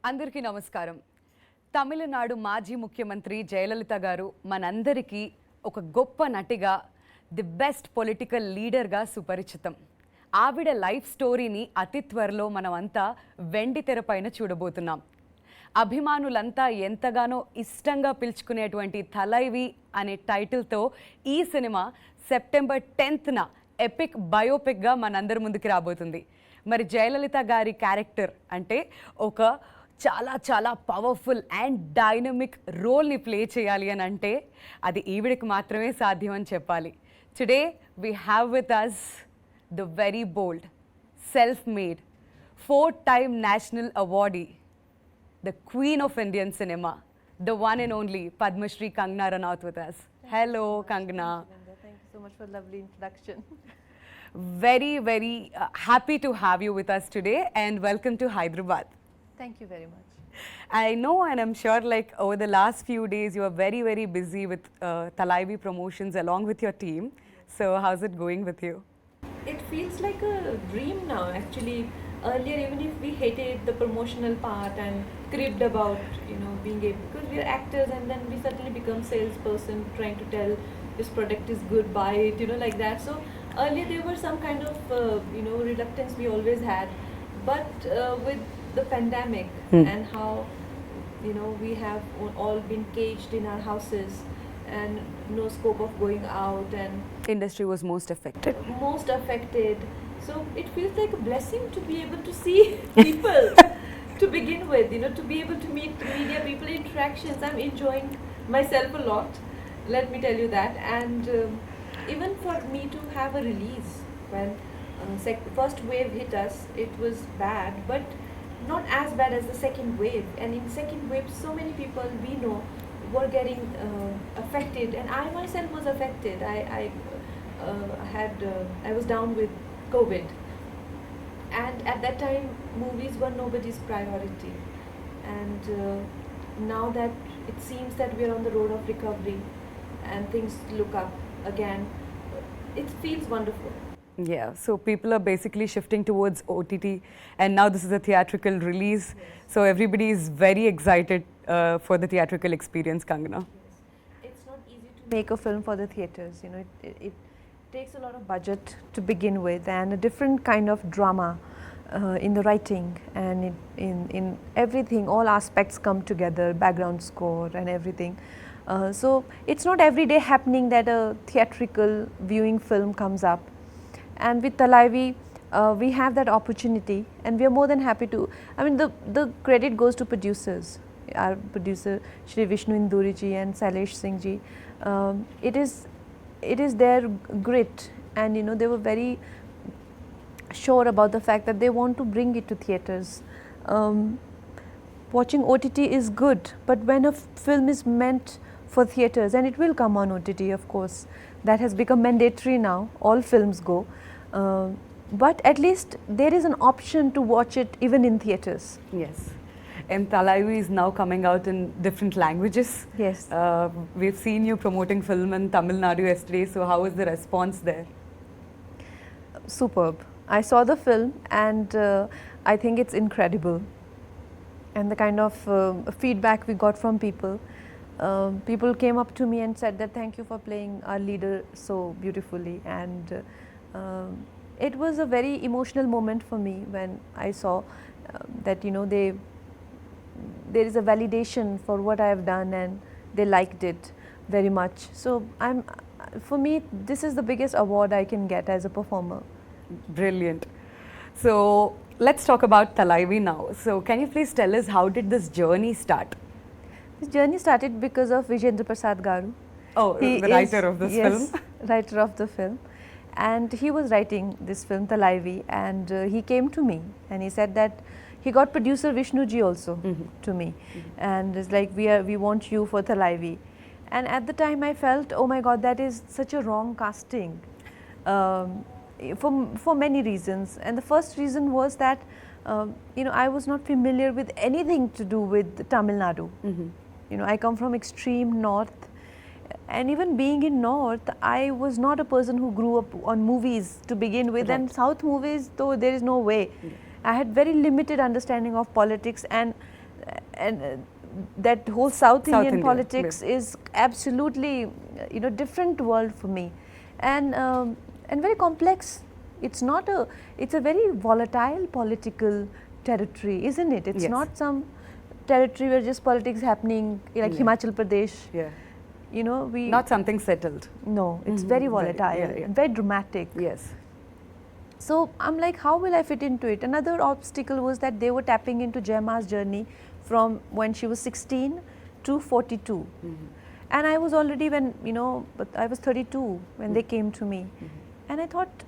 అందరికీ నమస్కారం. తమిళనాడు మాజీ ముఖ్యమంత్రి జయలలిత గారు మనందరికీ ఒక గొప్ప నటిగా, ది బెస్ట్ పొలిటికల్ లీడర్గా సుపరిచితం. ఆవిడ లైఫ్ స్టోరీని అతి త్వరలో మనమంతా వెండి తెరపైన చూడబోతున్నాం. అభిమానులంతా ఎంతగానో ఇష్టంగా పిలుచుకునేటువంటి థలైవీ అనే టైటిల్తో ఈ సినిమా సెప్టెంబర్ 10న ఎపిక్ బయోపిక్గా మనందరి ముందుకు రాబోతుంది. మరి జయలలిత గారి క్యారెక్టర్ అంటే ఒక చాలా చాలా పవర్ఫుల్ అండ్ డైనమిక్ రోల్ని ప్లే చేయాలి అని అంటే అది ఈవిడికి మాత్రమే సాధ్యం అని చెప్పాలి. Today we have with us the very bold, self made, 4-time national awardee, the queen of Indian cinema, the one and only Bhagyashree Kangana Ranaut with us. Hello, Kangana. Thank you so much for the lovely introduction. Very, very happy to have you with us today and welcome to Hyderabad. Thank you very much. I know and I'm sure like over the last few days you are very, very busy with Thalaivii promotions along with your team. So how's it going with you? It feels like a dream now actually. Earlier, even if we hated the promotional part and cribbed about, being able, because we are actors and then we suddenly become salesperson trying to tell this product is good, buy it, like that. So earlier there were some kind of, reluctance we always had. But with the pandemic and how, we have all been caged in our houses and no scope of going out and Industry was most affected. So it feels like a blessing to be able to see people to begin with, to be able to meet media people, interactions. I'm enjoying myself a lot, let me tell you that. And even for me to have a release when first wave hit us, it was bad, but not as bad as the second wave. And in second wave, so many people we know were getting affected, and I myself was affected. I was down with COVID, and at that time movies were nobody's priority, and now that it seems that we are on the road of recovery and things look up again, it feels wonderful. Yeah, so people are basically shifting towards OTT and now this is a theatrical release. Yes. So everybody is very excited for the theatrical experience, Kangana. Yes. It's not easy to make a film for the theatres, it takes a lot of budget to begin with and a different kind of drama in the writing and in everything. All aspects come together, background score and everything. So it's not every day happening that a theatrical viewing film comes up. And with Thalaivii, we have that opportunity and we are more than happy to. The credit goes to producers. Our producer Shri Vishnu, Induri ji and Shaailesh Singh ji. It is their grit and they were very sure about the fact that they want to bring it to theatres. Watching OTT is good, but when a film is meant for theatres, and it will come on OTT of course, that has become mandatory now, all films go, but at least there is an option to watch it even in theatres. Yes. And Thalaivii is now coming out in different languages. Yes. We've seen you promoting film in Tamil Nadu yesterday, so how is the response there? Superb. I saw the film and I think it's incredible. And the kind of feedback we got from people. People came up to me and said that thank you for playing our leader so beautifully, and it was a very emotional moment for me when I saw that there is a validation for what I have done and they liked it very much. So for me this is the biggest award I can get as a performer. Brilliant. So let's talk about Thalaivii now. So can you please tell us how did this journey start? This journey started because of Vijay Prasad garu. Oh, the writer of this film. Yes, writer of the film. And he was writing this film Thalaivii and he came to me and he said that he got producer Vishnu ji also to me, and it's like we want you for Thalaivii. And at the time I felt, oh my God, that is such a wrong casting for many reasons. And the first reason was that I was not familiar with anything to do with Tamil Nadu. I come from extreme north, and even being in north, I was not a person who grew up on movies to begin with. Right. And south movies, though, there is no way. I had very limited understanding of politics, and that whole South Indian India, politics is absolutely different world for me, and very complex. It's not a, it's a very volatile political territory, isn't it? It's Yes. not some territory where just politics happening like Himachal Pradesh. Yeah. We Not something settled. no, it's very volatile, yeah. very dramatic. Yes. So I'm like, how will I fit into it? Another obstacle was that they were tapping into Jayama's journey from when she was 16 to 42. And I was already but I was 32 when they came to me. And I thought,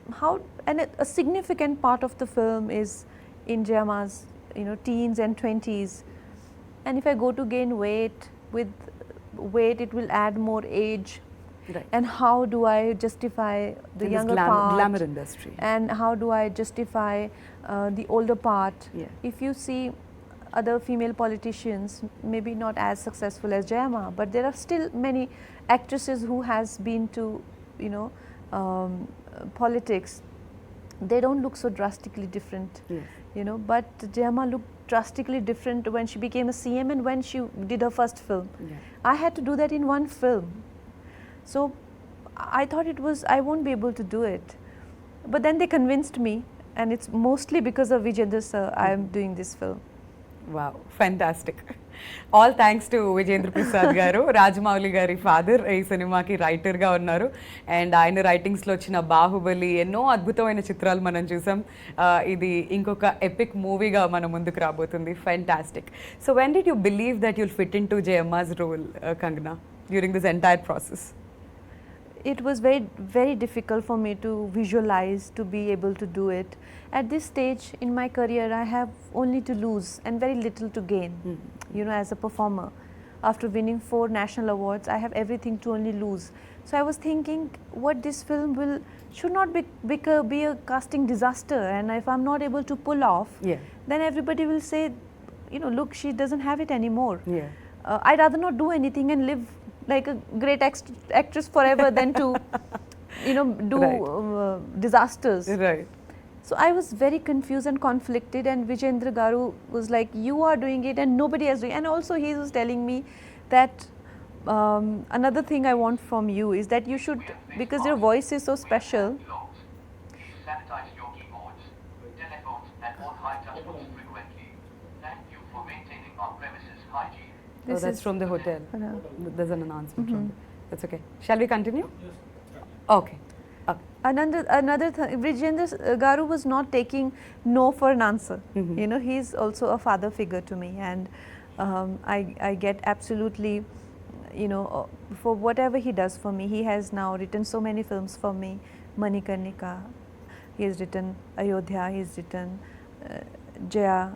a significant part of the film is in Jayama's, teens and 20s. And if I go to gain weight, with weight it will add more age. Right. And how do I justify the In this younger part? glamour industry. And how do I justify the older part? Yeah. If you see other female politicians, maybe not as successful as Jayama, but there are still many actresses who has been to, politics. They don't look so drastically different, Yes. But Jayama looked drastically different when she became a CM and when she did her first film. Yeah. I had to do that in one film. So I thought I won't be able to do it. But then they convinced me, and it's mostly because of Vijendra sir I am doing this film. Wow, fantastic. All thanks to Vijendra Prasad garu, Rajamouli gari father, ee సినిమాకి writer గా ఉన్నారు. And ఆయన writings లో వచ్చిన బాహుబలి ఎన్నో అద్భుతమైన చిత్రాలు మనం చూసాం. ఇది ఇంకొక ఎపిక్ మూవీగా మన ముందుకు రాబోతుంది. Fantastic. So when did you believe that you'll fit into Jayama's role, Kangana, during this entire process? It was very, very difficult for me to visualize, to be able to do it. At this stage in my career, I have only to lose and very little to gain, as a performer. After winning 4 national awards, I have everything to only lose. So I was thinking, what this film should not be a casting disaster, and if I'm not able to pull off, then everybody will say, look, she doesn't have it anymore. Yeah. I'd rather not do anything and live like a great actress forever than to, do disasters. Right. So I was very confused and conflicted, and Vijendra garu was like, you are doing it and nobody else doing it. And also he was telling me that another thing I want from you is that you should, because your voice is so special. Sanitize your keyboards, telephones and all high touch points frequently. Thank you for maintaining our premises hygiene. Oh, that's from the hotel. There's an announcement from there. That's okay. Shall we continue? Okay. Another thing, Vijendra garu was not taking no for an answer. He's also a father figure to me, and I get absolutely, for whatever he does for me. He has now written so many films for me. Manikarnika, he has written Ayodhya, he's written Jaya,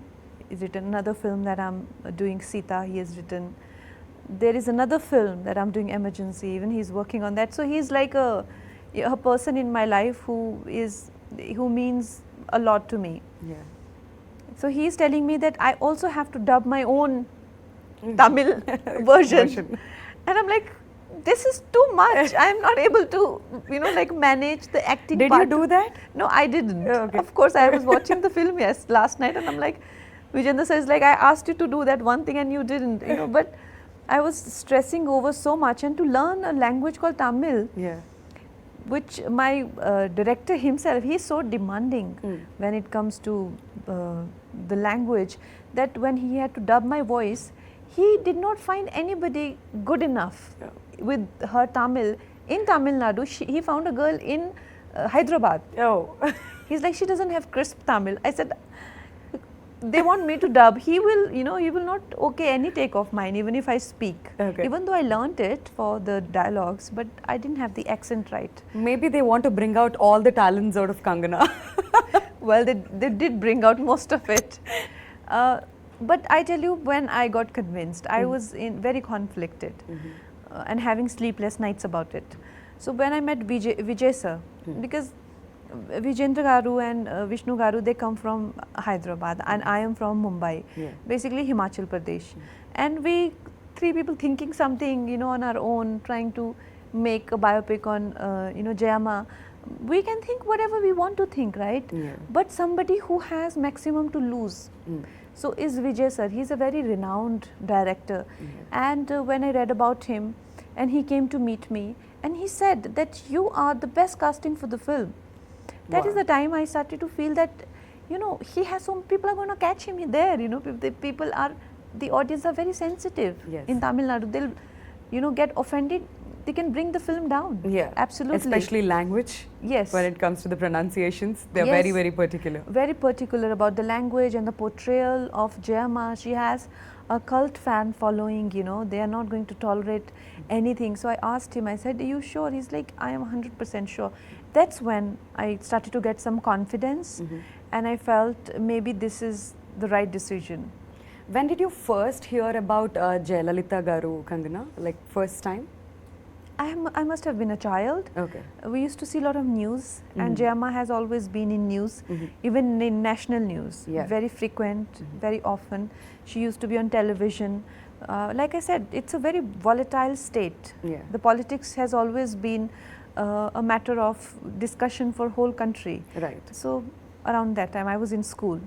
he's written another film that I'm doing, Sita, he has written. There is another film that I'm doing, Emergency, even he's working on that. So he's like a person in my life who means a lot to me. Yeah. So he's telling me that I also have to dub my own Tamil version. And I'm like, this is too much. I'm not able to, manage the acting Did part. you do that? No, I didn't. Oh, okay. Of course, I was watching the film last night, and I'm like, Vijendra says, like, I asked you to do that one thing and you didn't, but I was stressing over so much, and to learn a language called Tamil, Yeah. which my director himself, he's so demanding when it comes to the language, that when he had to dub my voice, he did not find anybody good enough with her Tamil. In Tamil Nadu, he found a girl in Hyderabad. Oh. He's like, she doesn't have crisp Tamil. I said, they want me to dub. He will, he will not okay any take of mine, even if I speak. Okay. Even though I learnt it for the dialogues, but I didn't have the accent right. Maybe they want to bring out all the talents out of Kangana. Well, they did bring out most of it. But I tell you, when I got convinced, I was very conflicted and having sleepless nights about it. So when I met Vijay sir, because Vijendra garu and Vishnu garu, they come from Hyderabad and I am from Mumbai, basically Himachal Pradesh. And we 3 people thinking something, on our own, trying to make a biopic on, Jayama. we can think whatever we want to think, right? Yeah. But somebody who has maximum to lose. So is Vijay sir. He's a very renowned director. And when I read about him, and he came to meet me, and he said that you are the best casting for the film. That is Wow. the time I started to feel that, you know, he has some people are going to catch him there. You know, people are, the audience are very sensitive Yes. in Tamil Nadu. They'll, you know, get offended. They can bring the film down. Yeah. Absolutely. Especially language. Yes. When it comes to the pronunciations, they're Yes. very, very particular. Very particular about the language and the portrayal of Jayama. She has a cult fan following, you know, they are not going to tolerate anything. So I asked him, I said, are you sure? He's like, I am 100% sure. That's when I started to get some confidence, and I felt maybe this is the right decision. When did you first hear about Jayalalitha Garu, Kangana? Like first time? I must have been a child. Okay. We used to see a lot of news, and Jayama has always been in news, even in national news, Yeah. very frequent, very often. She used to be on television. Like I said, it's a very volatile state. Yeah. The politics has always been a matter of discussion for whole country. Right. So around that time, I was in school.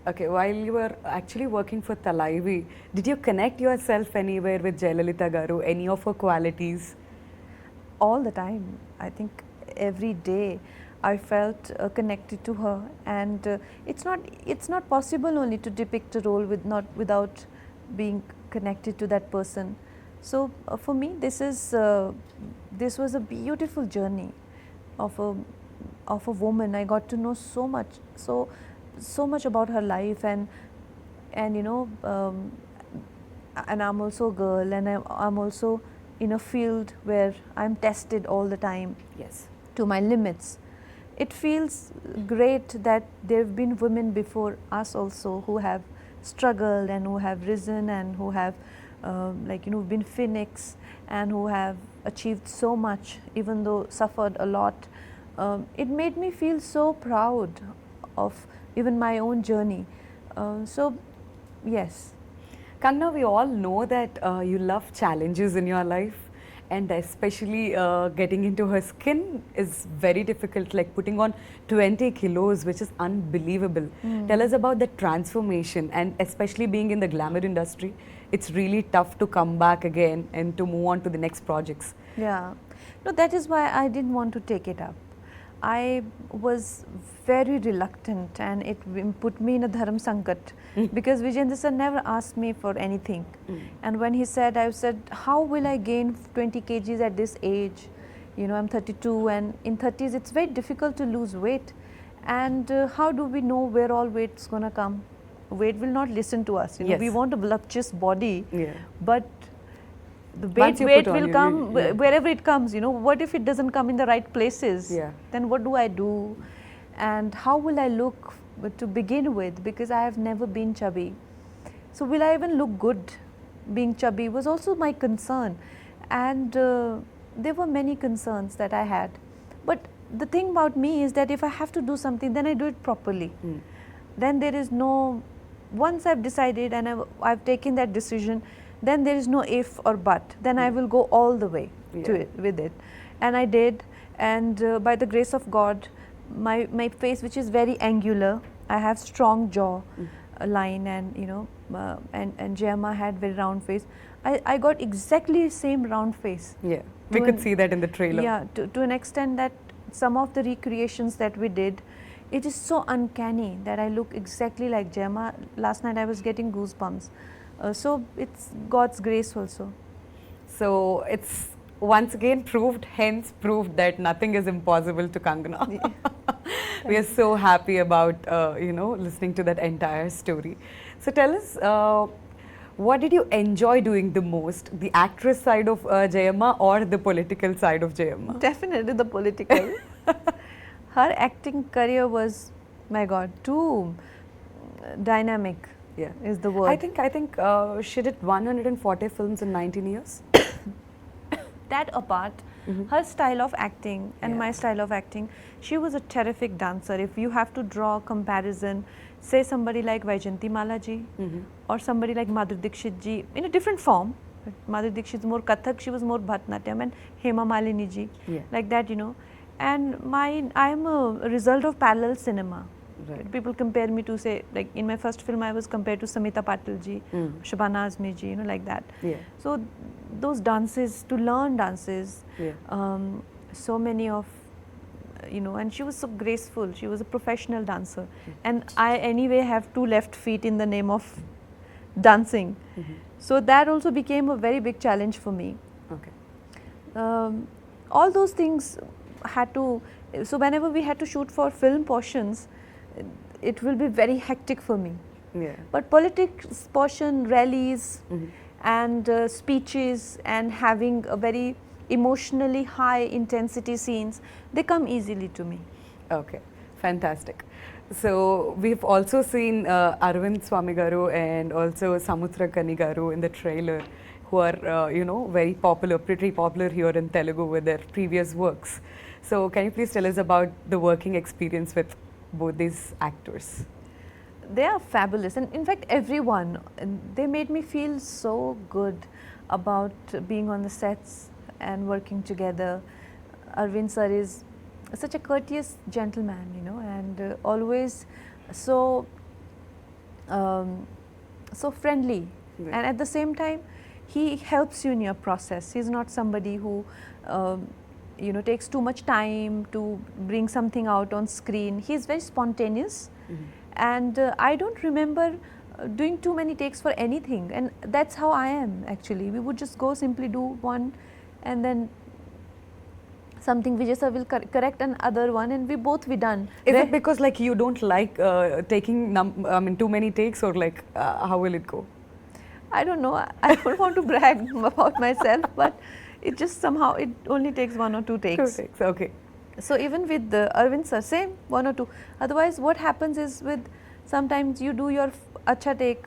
Okay, while you were actually working for Thalaivii, did you connect yourself anywhere with Jayalalitha Garu, any of her qualities? All the time. I think every day I felt connected to her, and it's not possible only to depict a role without being connected to that person. So for me, this was a beautiful journey of a woman. I got to know so much about her life, and you know, and I'm also a girl, and I'm also in a field where I'm tested all the time Yes. to my limits. It feels great that there have been women before us also who have struggled and who have risen and who have like, you know, been phoenix and who have achieved so much, even though suffered a lot. It made me feel so proud of even my own journey. So yes. Kangana, we all know that you love challenges in your life, and especially getting into her skin is very difficult, like putting on 20 kilos, which is unbelievable. Tell us about the transformation, and especially being in the glamour industry, it's really tough to come back again and to move on to the next projects. Yeah, no, that is why I didn't want to take it up. I was very reluctant, and it put me in a dharam sankat because Vijay sir never asked me for anything. And when he said, I said, how will I gain 20 kgs at this age? You know, I'm 32, and in 30s it's very difficult to lose weight. And how do we know where all weight's gonna come? Weight will not listen to us. You know, Yes. we want a voluptuous body, Yeah. but the Once you weight put on, will you come really- yeah. wherever it comes. You know, what if it doesn't come in the right places? Yeah. Then what do I do? And how will I look to begin with? Because I have never been chubby. So will I even look good being chubby was also my concern. And there were many concerns that I had. But the thing about me is that if I have to do something, then I do it properly. Then there is no, once I've decided and I've taken that decision, then there is no if or but. Then I will go all the way to Yeah. it, with it. And I did. And by the grace of God, my face, which is very angular, I have strong jaw line, and you know, and Jayama had very round face. I got exactly same round face. Yeah, we To could an- see that in the trailer. Yeah, to an extent that some of the recreations that we did, it is so uncanny that I look exactly like Jayama. Last night I was getting goosebumps. So it's God's grace also. So it's once again proved that nothing is impossible to Kangana. We are so happy about you know, listening to that entire story. So tell us, what did you enjoy doing the most, the actress side of Jayama or the political side of Jayama? Definitely the political. Her acting career was, my God, too dynamic. Yeah, Is the word. I think she did 140 films in 19 years. That apart, her style of acting and Yeah. my style of acting, she was a terrific dancer. If you have to draw a comparison, say somebody like Vaijayanti Mala ji or somebody like Madhu Dixit ji in a different form. Madhu Dixit is more Kathak, she was more Bharatanatyam, and Hema Malini ji, Yeah. like that, you know. And I am a result of parallel cinema. Right. People compare me to, say, like in my first film I was compared to Samita Patil ji, Shabana Azmi ji, like that. Yeah. So those dances, to learn dances, Yeah. so many of, and she was so graceful, she was a professional dancer. And I anyway have 2 left feet in the name of dancing. So that also became a very big challenge for me. Okay. All those things had to, so whenever we had to shoot for film portions, it will be very hectic for me. Yeah. But politics portion, rallies and speeches and having a very emotionally high intensity scenes, they come easily to me. Okay, fantastic. So we've also seen Arvind Swamy garu and also Samuthrakani garu in the trailer, who are very popular, pretty popular here in Telugu with their previous works. So can you please tell us about the working experience with both these actors? They are fabulous, and in fact everyone, they made me feel so good about being on the sets and working together. Arvind sir is such a courteous gentleman, and always so so friendly. Right. And at the same time he helps you in your process. He's not somebody who takes too much time to bring something out on screen. He's very spontaneous. And I don't remember doing too many takes for anything, and that's how I am actually. We would just go, simply do one, and then something Vijay sir will correct another one, and we both be done. Is it because like you don't like taking too many takes, or like how will it go? I don't know. I don't want to brag about myself, but it just somehow, it only takes 1 or 2 takes. 2 takes, okay. So even with the Arvind sir, same 1 or 2. Otherwise, what happens is, with sometimes you do your acha take,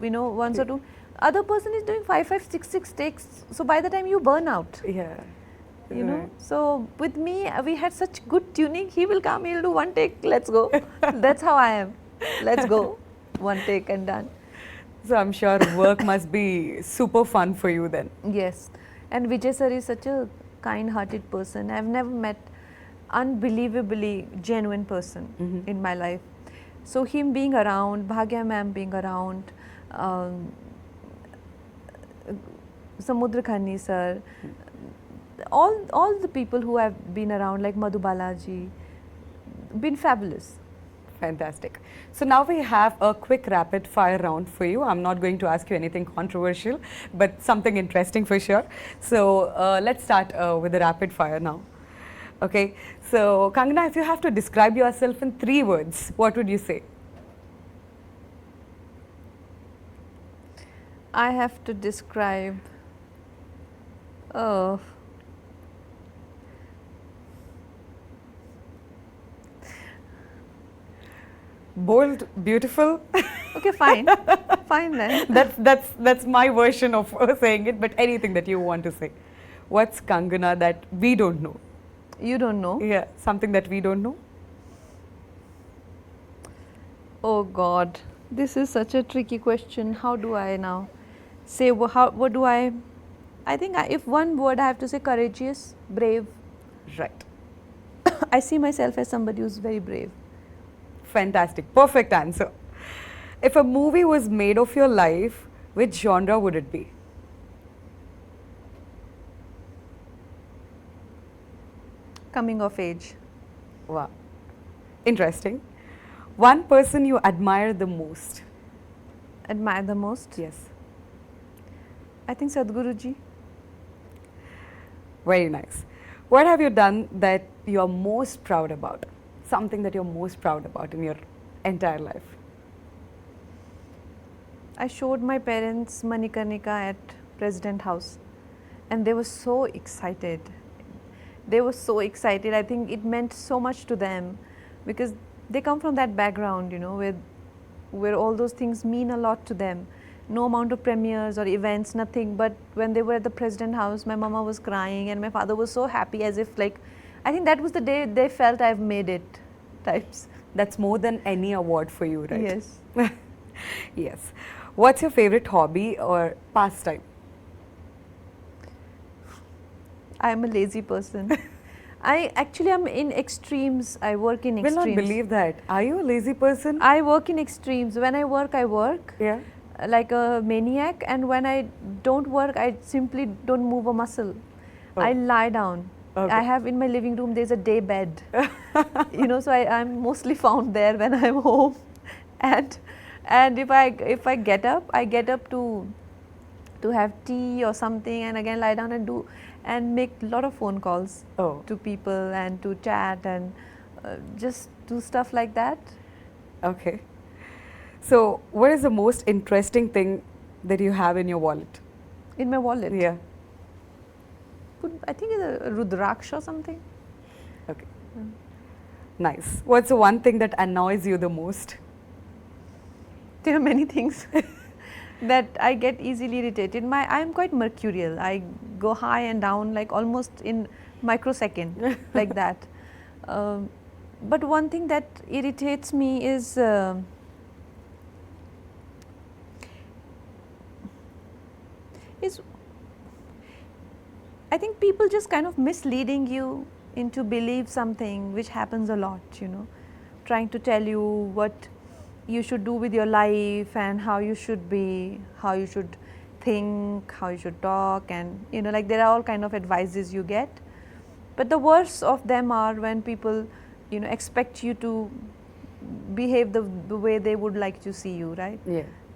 once or 2. Other person is doing 5, 6 takes. So by the time you burn out, Yeah. Right. So with me, we had such good tuning. He will come, he'll do 1 take, let's go. That's how I am. Let's go. 1 take and done. So I'm sure work must be super fun for you then. Yes. And Vijay sir is such a kind-hearted person. I've never met unbelievably genuine person in my life. So him being around, Bhagya ma'am being around, Samuthrakani sir, all the people who have been around, like Madhu Balaji, been fabulous. Fantastic. So now we have a quick rapid fire round for you. I'm not going to ask you anything controversial, but something interesting for sure. So let's start with the rapid fire now. Okay. So Kangana, if you have to describe yourself in 3 words, what would you say? I have to describe, oh, Bold, beautiful. okay, fine, fine then. That's my version of saying it. But anything that you want to say, what's Kangana that we don't know? You don't know? Yeah, something that we don't know. Oh God, this is such a tricky question. How do I now say? What do I? I think if one word I have to say, courageous, brave. Right. I see myself as somebody who's very brave. Fantastic. Perfect answer. If a movie was made of your life, which genre would it be? Coming of age. Wow. Interesting. One person you admire the most? Admire the most? Yes. I think Sadhguruji. Very nice. What have you done that you are most proud about? Something that you're most proud about in your entire life? I showed my parents Manikarnika at President House, and they were so excited. They were so excited. I think it meant so much to them, because they come from that background, where all those things mean a lot to them. No amount of premieres or events, nothing. But when they were at the President House, my mama was crying and my father was so happy, as if like, I think that was the day they felt I've made it, types. That's more than any award for you, right? Yes. Yes. What's your favorite hobby or pastime? I am a lazy person. I actually am in extremes. I work in Will extremes. not believe that. Are you a lazy person? I work in extremes. When I work, Yeah. like a maniac, and when I don't work, I simply don't move a muscle. Oh. I lie down. Okay. I have in my living room, there's a day bed. So I'm mostly found there when I'm home. And if I get up to have tea or something, and again lie down and make a lot of phone calls Oh. to people and to chat and just do stuff like that. Okay. So, what is the most interesting thing that you have in your wallet? In my wallet. Yeah. I think it's a Rudraksha or something. Okay. Nice. What's the one thing that annoys you the most? There are many things that I get easily irritated. I'm quite mercurial. I go high and down like almost in microsecond, like that. But one thing that irritates me is I think people just kind of misleading you into believe something, which happens a lot, trying to tell you what you should do with your life and how you should be, how you should think, how you should talk, and like there are all kind of advices you get. But the worst of them are when people expect you to behave the way they would like to see you, right?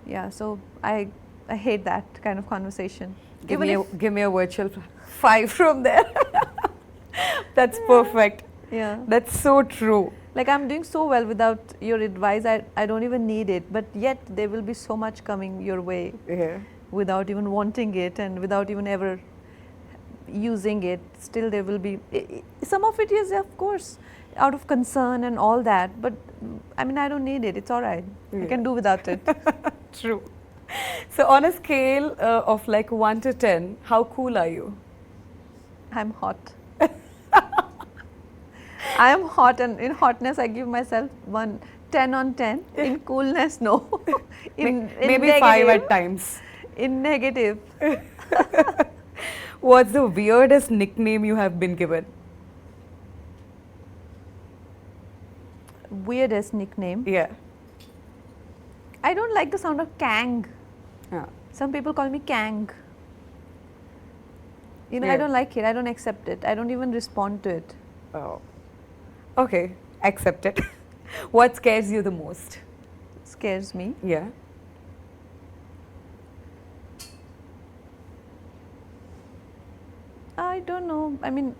Yeah. So I hate that kind of conversation. Give me a virtual 5 from there. That's perfect. Yeah. That's so true. Like I'm doing so well without your advice, I don't even need it, but yet there will be so much coming your way Yeah. without even wanting it and without even ever using it. Still there will be, some of it is of course out of concern and all that, but I mean I don't need it, it's alright. I can do without it. True. So on a scale of like 1 to 10, how cool are you? I'm hot. I am hot, and in hotness I give myself 10 on 10. In coolness, no. in Maybe negative, 5 at times. In negative. What's the weirdest nickname you have been given? Weirdest nickname? Yeah. I don't like the sound of Kang. Yeah. Some people call me Kang. Yeah. I don't like it. I don't accept it. I don't even respond to it. Oh. Okay, accept it. What scares you the most? Scares me. Yeah. I don't know. I mean,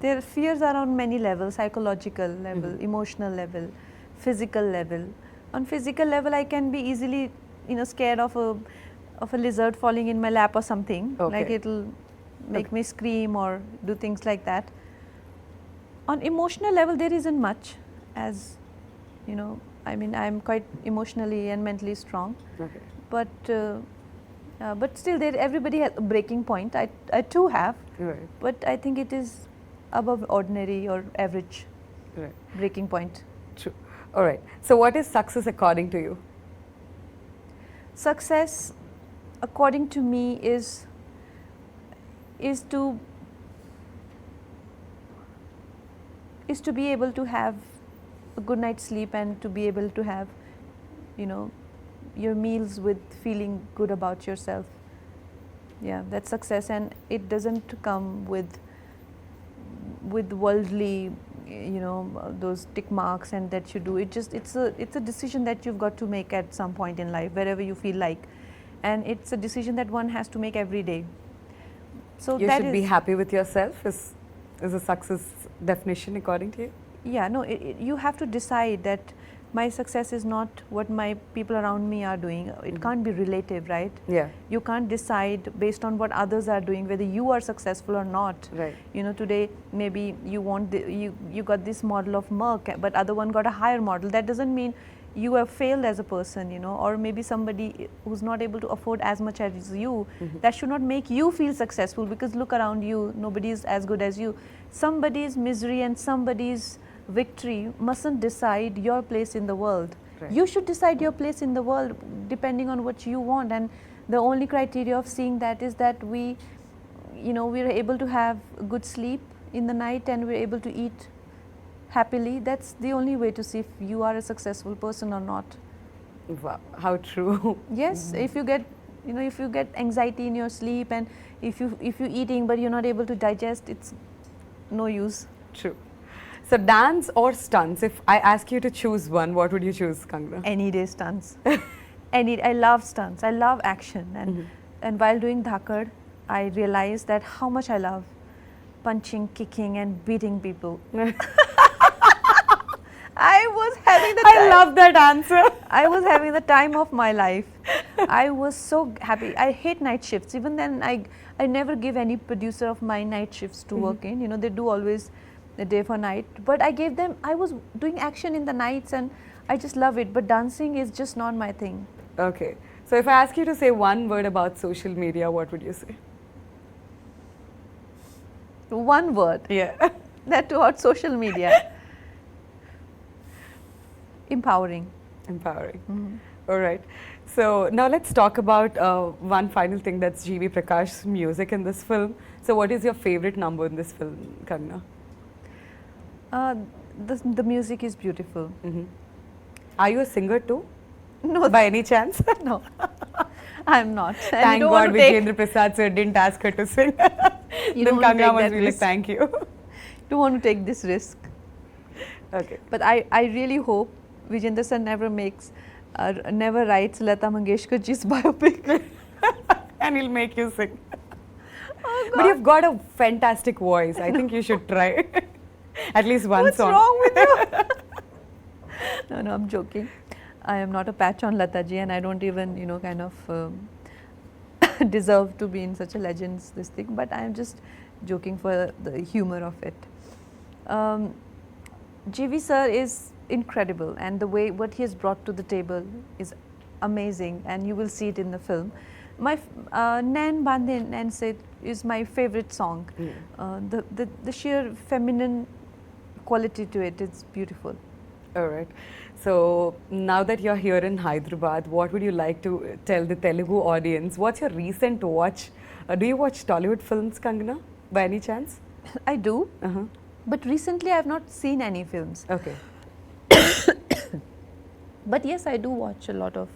their fears are on many levels: psychological level, emotional level, physical level. On physical level, I can be easily, scared of a lizard falling in my lap or something. Okay. Like it'll make me scream or do things like that. On emotional level, there isn't much, as I mean, I'm quite emotionally and mentally strong. Okay. But still, everybody has a breaking point. I too have, Right. but I think it is above ordinary or average Right. breaking point. True. All right. So what is success according to you? Success, according to me, is to be able to have a good night's sleep and to be able to have, your meals with feeling good about yourself. Yeah, that's success, and it doesn't come with worldly, those tick marks and that you do. It's a decision that you've got to make at some point in life, wherever you feel like, and it's a decision that one has to make every day. So You that should be is- happy with yourself is a success definition according to you? Yeah, no, you have to decide that my success is not what my people around me are doing. It can't be relative, right? Yeah. You can't decide based on what others are doing whether you are successful or not. Right. Today maybe you got this model of Merck, but other one got a higher model. That doesn't mean you have failed as a person, or maybe somebody who's not able to afford as much as you. That should not make you feel successful, because look around you, nobody is as good as you. Somebody's misery and somebody's victory mustn't decide your place in the world. Right. You should decide your place in the world depending on what you want, and the only criteria of seeing that is that we are able to have good sleep in the night and we're able to eat happily, that's the only way to see if you are a successful person or not. Wow, how true. Yes, if you get, you know, if you get anxiety in your sleep, and if you're eating but you're not able to digest, it's no use. True. So dance or stunts? If I ask you to choose one, what would you choose, Kangana? Any day stunts. I love stunts. I love action, and while doing Thakkar, I realized that how much I love punching, kicking, and beating people. I was having the I love that answer. I was having the time of my life. I was so happy. I hate night shifts. Even then, I never give any producer of my night shifts to work in. You know, they do always the day for night. But I gave them, I was doing action in the nights and I just love it. But dancing is just not my thing. Okay. So if I ask you to say one word about social media, what would you say? One word. Yeah. That toward social media. Empowering. Empowering. All right. So now let's talk about one final thing, that's G.V. Prakash's music in this film. So what is your favorite number in this film, Kangana? The music is beautiful. Are you a singer too? No. By any chance? No. I'm not. And Thank you don't God want to take- Vijay Prasad sir didn't ask her to sing. You Then don't want to Kangana take must that be like, risk. thank you. Don't want to take this risk. Okay. But I really hope Vijay sir never writes Lata Mangeshkar ji's biopic. And he'll make you sing. Oh, But you've got a fantastic voice. I think you should try at least one What's song. wrong with you? No, I'm joking. I am not a patch on Lata ji, and I don't even, you know, kind of deserve to be in such a legend's this thing. But I am just joking for the humor of it. GV sir is incredible, and the way what he has brought to the table is amazing, and you will see it in the film. My Nan Bande Nan Se is my favorite song. The sheer feminine quality to it is beautiful. All right. So now that you're here in Hyderabad, what would you like to tell the Telugu audience? What's your recent watch? Do you watch Tollywood films, Kangana, by any chance? I do, but recently I have not seen any films. Okay. But yes, I do watch a lot of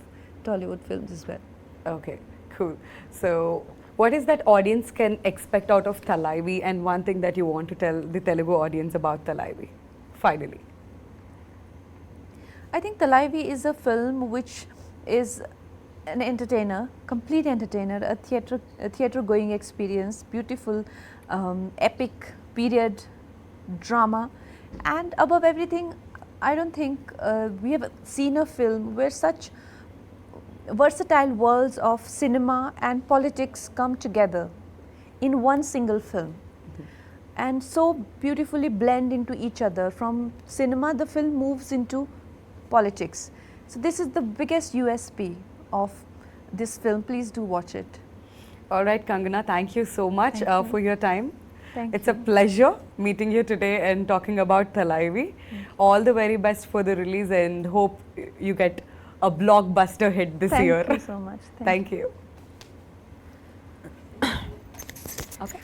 Tollywood films as well. Okay, cool. So what is that audience can expect out of Thalaivii, and one thing that you want to tell the Telugu audience about Thalaivii, finally? I think Thalaivii is a film which is an entertainer, complete entertainer, a theatre going experience, beautiful, epic period drama, and above everything, I don't think we have seen a film where such versatile worlds of cinema and politics come together in one single film and so beautifully blend into each other. From cinema, the film moves into politics. So this is the biggest USP of this film. Please do watch it. All right, Kangana, thank you so much Thank you. for your time. Thank It's you. a pleasure meeting you today and talking about Thalaivii. All the very best for the release, and hope you get a blockbuster hit this year. Thank you so much. Thank you. Okay.